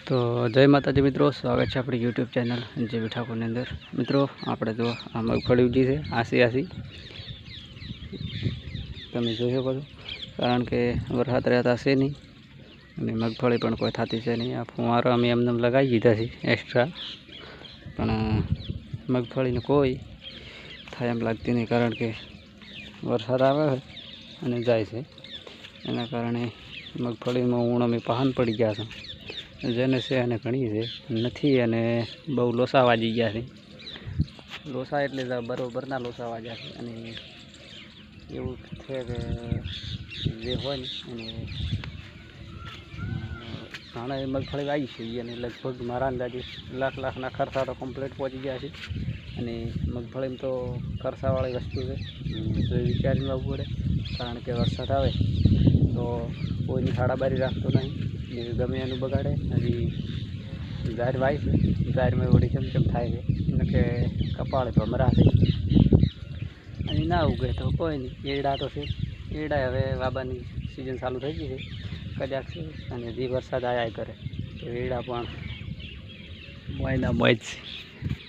તો જય માતાજી મિત્રો, સ્વાગત છે આપણી યુટ્યુબ ચેનલ જેવી ઠાકોરની અંદર। મિત્રો આપણે જો આ મગફળી ઉઠી છે આસી તમે જોઈ શકો છો, કારણ કે વરસાદ રહેતા છે નહીં અને મગફળી પણ કોઈ થતી છે નહીં। આ ફુવારો અમે એમને લગાવી દીધા છે એક્સ્ટ્રા, પણ મગફળીને કોઈ થાય એમ લાગતી નહીં, કારણ કે વરસાદ આવે અને જાય છે, એના કારણે મગફળીમાં ઊણ અમે પહાન પડી ગયા છે। જેને છે અને ઘણી છે નથી, અને બહુ લોસા વાજી ગયા છે। લોસા એટલે બરોબરના લોસા વાગ્યા છે, અને એવું છે કે જે હોય ને એને ઘણા મગફળી વાવી છે, અને લગભગ મારા અંદાજે લાખના ખર્ચા તો કમ્પ્લીટ પહોંચી ગયા છે। અને મગફળીમાં તો ખર્ચાવાળી વસ્તુ છે, તો વિચારીને આવવું પડે, કારણ કે વરસાદ આવે તો કોઈની ખાડાબારી રાખતો નહીં, ગમે એનું બગાડે। હજી ઝાડ વાય છે, ઝાડમાં વળી ચમચમ થાય છે, એટલે કે કપાળે ભમરા છે, અને ના ઉગે તો કોઈ નહીં। એરડા તો છે, એરડા હવે વાબાની સિઝન ચાલુ થઈ ગઈ છે કદાચ છે, અને જે વરસાદ આવ્યા કરે તો એરડા પણ મોયના મોય જ છે।